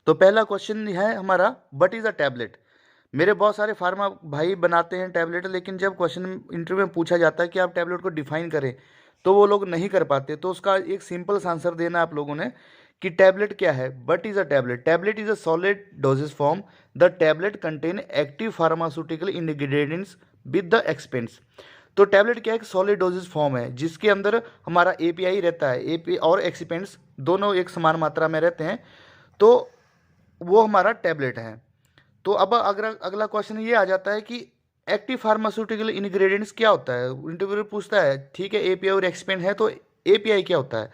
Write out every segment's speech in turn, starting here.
तो पहला क्वेश्चन है हमारा, व्हाट इज अ टैबलेट। मेरे बहुत सारे फार्मा भाई बनाते हैं टैबलेट, लेकिन जब क्वेश्चन इंटरव्यू में पूछा जाता है कि आप टैबलेट को डिफाइन करें तो वो लोग नहीं कर पाते। तो उसका एक सिंपल आंसर देना आप लोगों ने कि टैबलेट क्या है। What is a tablet. Tablet is a solid dosage form. The tablet contain active pharmaceutical ingredients with the expense. तो टैबलेट क्या है, एक सॉलिड डोजेज फॉर्म है जिसके अंदर हमारा एपीआई रहता है, एपी और एक्सिपेंट्स दोनों एक समान मात्रा में रहते हैं, तो वो हमारा टैबलेट है। तो अब अगला अगला क्वेश्चन ये आ जाता है कि एक्टिव फार्मास्यूटिकल इंग्रेडिएंट्स क्या होता है। इंटरव्यूअर पूछता है, ठीक है एपीआई और एक्सपेंट है, तो एपीआई क्या होता है।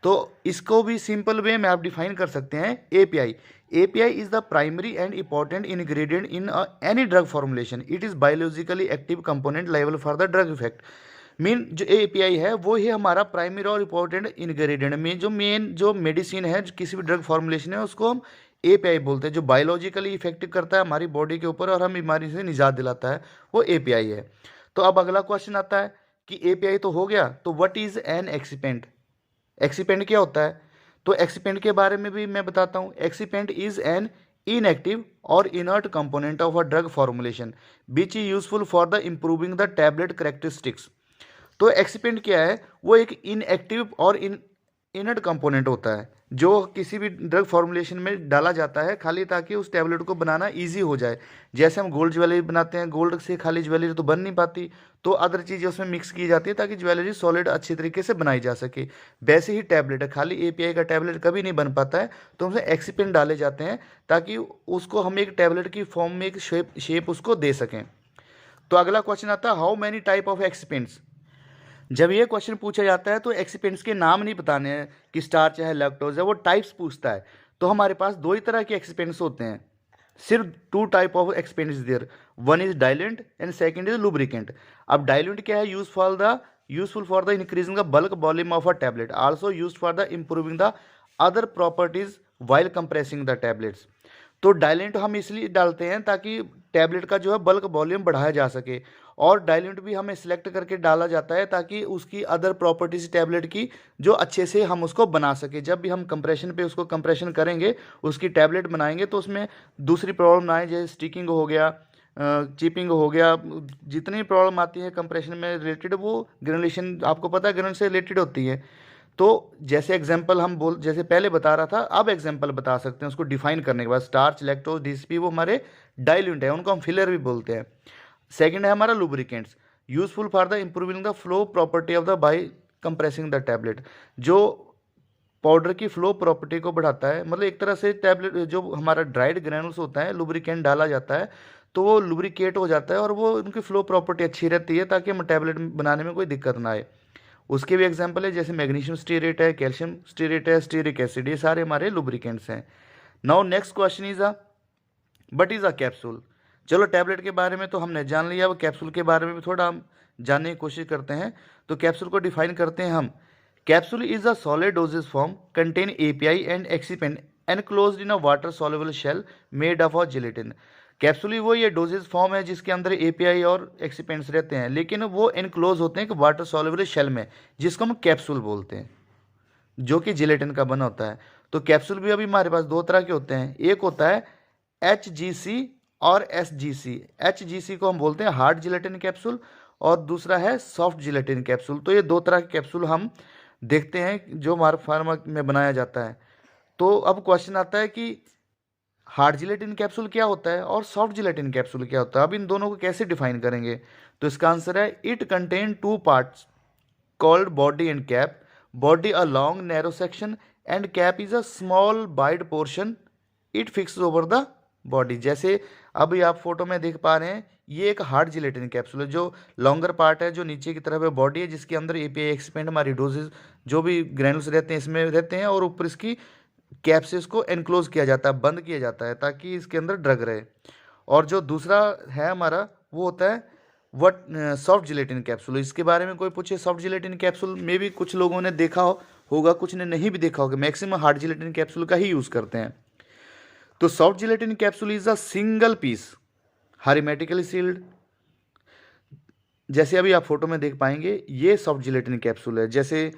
तो इसको भी सिंपल वे में आप डिफाइन कर सकते हैं। API, API is the primary and important ingredient in any drug formulation. It is biologically active component liable for the drug effect. Main जो एपीआई है वो ही हमारा प्राइमरी और इंपॉर्टेंट इंग्रेडिएंट में जो मेन जो मेडिसिन है, जो किसी भी ड्रग फॉर्मुलेशन है, उसको हम एपीआई बोलते हैं। जो बायोलॉजिकली इफेक्टिव करता है हमारी बॉडी के ऊपर और हम बीमारी से निजात दिलाता है, वो एपीआई है। तो अब अगला क्वेश्चन आता है कि एपीआई तो हो गया, तो व्हाट इज एन एक्सिपेंट। एक्सिपेंट क्या होता है। तो एक्सिपेंट के बारे में भी मैं बताता हूँ। एक्सिपेंट इज एन इनएक्टिव और inert component of a drug formulation which is useful for the improving the tablet characteristics. तो एक्सिपेंट क्या है, वो एक इनएक्टिव और इनर्ट कंपोनेंट होता है जो किसी भी ड्रग फॉर्मुलेशन में डाला जाता है खाली ताकि उस टैबलेट को बनाना इजी हो जाए। जैसे हम गोल्ड ज्वेलरी बनाते हैं, गोल्ड से खाली ज्वेलरी तो बन नहीं पाती, तो अदर चीज़ें उसमें मिक्स की जाती है ताकि ज्वेलरी सॉलिड अच्छी तरीके से बनाई जा सके। वैसे ही टैबलेट है, खाली एपीआई का टैबलेट कभी नहीं बन पाता है, तो उसमें एक्सिपेंट डाले जाते हैं ताकि उसको हम एक टैबलेट की फॉर्म में एक शेप उसको दे सकें। तो अगला क्वेश्चन आता है, हाउ मैनी टाइप ऑफ एक्सिपेंट्स। जब ये क्वेश्चन पूछा जाता है तो एक्सिपेंट्स के नाम नहीं बताने हैं कि स्टार्च है, लैक्टोज है, वो टाइप्स पूछता है। तो हमारे पास दो ही तरह के एक्सिपेंट्स होते हैं, सिर्फ two type of excipients there. One is diluent and second is lubricant. अब डाइलेंट क्या है, useful for the increasing the bulk volume of a tablet, also use for the improving the other properties while compressing the tablets. तो diluent हम इसलिए डालते हैं ताकि tablet का जो है बल्क वॉल्यूम बढ़ाया जा सके, और डाइल्यूट भी हमें सिलेक्ट करके डाला जाता है ताकि उसकी अदर प्रॉपर्टीज टैबलेट की जो अच्छे से हम उसको बना सके। जब भी हम कंप्रेशन पे उसको कंप्रेशन करेंगे, उसकी टैबलेट बनाएंगे, तो उसमें दूसरी प्रॉब्लम ना आए, जैसे स्टिकिंग हो गया, चिपिंग हो गया, जितनी प्रॉब्लम आती है कंप्रेशन में रिलेटेड, वो ग्रेनुलेशन आपको पता है ग्रेनुलेशन से रिलेटेड होती है। तो जैसे एग्जांपल हम बोल, जैसे पहले बता रहा था, अब एग्जांपल बता सकते हैं उसको डिफाइन करने के बाद। स्टार्च, लैक्टोज, डीएसपी वो हमारे डाइल्यूट है, उनको हम फिलर भी बोलते हैं। सेकंड है हमारा lubricants, useful for the improving the flow property of the by compressing the tablet, जो पाउडर की फ्लो प्रॉपर्टी को बढ़ाता है। मतलब एक तरह से टैबलेट जो हमारा ड्राइड ग्रैनुल्स होता है, लुब्रिकेंट डाला जाता है तो वो लुब्रिकेट हो जाता है और वो उनकी फ्लो प्रॉपर्टी अच्छी रहती है ताकि हम टैबलेट बनाने में कोई दिक्कत ना आए। उसके भी एग्जाम्पल है, जैसे मैग्नीशियम स्टीरेट है, कैल्शियम स्टीरेट है, स्टीरिक एसिड, ये सारे हमारे लुब्रिकेंट्स हैं। Now next question is a, but is a capsule. चलो टैबलेट के बारे में तो हमने जान लिया, अब कैप्सूल के बारे में भी थोड़ा हम जानने की कोशिश करते हैं। तो कैप्सूल को डिफाइन करते हैं हम। Capsule is a solid dosage form contain API and excipient enclosed in a water soluble shell made of a gelatin. Capsule ही वो ये डोजेज फॉर्म है जिसके अंदर एपीआई और एक्सिपेंट्स रहते हैं, लेकिन वो एनक्लोज होते हैं कि वाटर सॉल्युबल शेल में, जिसको हम कैप्सूल बोलते हैं, जो कि जिलेटिन का बना होता है। तो कैप्सूल भी अभी हमारे पास दो तरह के होते हैं, एक होता है HGC और SGC। HGC को हम बोलते हैं हार्ड जिलेटिन कैप्सूल, और दूसरा है सॉफ्ट जिलेटिन कैप्सूल। तो ये दो तरह के कैप्सूल हम देखते हैं जो हमारे फार्मा में बनाया जाता है। तो अब क्वेश्चन आता है कि हार्ड जिलेटिन कैप्सूल क्या होता है और सॉफ्ट जिलेटिन कैप्सूल क्या होता है। अब इन दोनों को कैसे डिफाइन करेंगे। तो इसका आंसर है, it contain two parts called body and cap. Body a long narrow section and cap is a small wide portion. It fixes over the body. जैसे अभी आप फोटो में देख पा रहे हैं, ये एक हार्ड जिलेटिन कैप्सूल है, जो लॉन्गर पार्ट है, जो नीचे की तरफ है बॉडी है, जिसके अंदर एपीआई एक्सपेंड हमारी डोजेज जो भी ग्रैनुल्स रहते हैं इसमें रहते हैं, और ऊपर इसकी कैप से इसको एनक्लोज किया जाता है, बंद किया जाता है ताकि इसके अंदर ड्रग रहे। और जो दूसरा है हमारा, वो होता है वट सॉफ्ट जिलेटिन कैप्सूल। इसके बारे में कोई पूछे सॉफ्ट जिलेटिन कैप्सूल में भी कुछ लोगों ने देखा होगा, कुछ ने नहीं भी देखा होगा। मैक्सिमम हार्ड जिलेटिन कैप्सूल का ही यूज़ करते हैं। तो soft gelatin capsule is a single piece hermetically sealed. जैसे अभी आप फोटो में देख पाएंगे, ये सॉफ्ट जिलेटिन कैप्सूल है। जैसे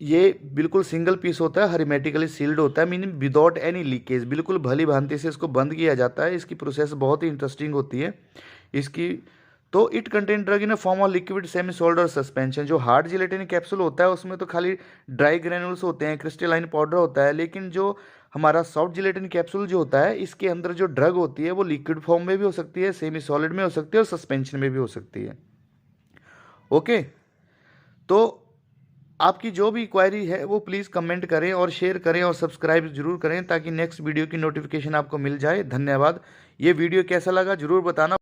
ये बिल्कुल सिंगल पीस होता है, हर्मेटिकली सील्ड होता है, मीनिंग विदाउट एनी लीकेज, बिल्कुल भली भांति से इसको बंद किया जाता है। इसकी प्रोसेस बहुत ही इंटरेस्टिंग होती है इसकी। तो it contain drug in form of liquid semi solid और सस्पेंशन। जो हार्ड जिलेटिन कैप्सूल होता है उसमें तो खाली ड्राई ग्रेनुल्स होते हैं, क्रिस्टलाइन पाउडर होता है, लेकिन जो हमारा सॉफ्ट जिलेटिन कैप्सूल जो होता है इसके अंदर जो ड्रग होती है वो लिक्विड फॉर्म में भी हो सकती है, सेमी सॉलिड में हो सकती है और सस्पेंशन में भी हो सकती है। ओके, तो आपकी जो भी क्वेरी है वो प्लीज़ कमेंट करें और शेयर करें और सब्सक्राइब जरूर करें ताकि नेक्स्ट वीडियो की नोटिफिकेशन आपको मिल जाए। धन्यवाद। ये वीडियो कैसा लगा जरूर बताना।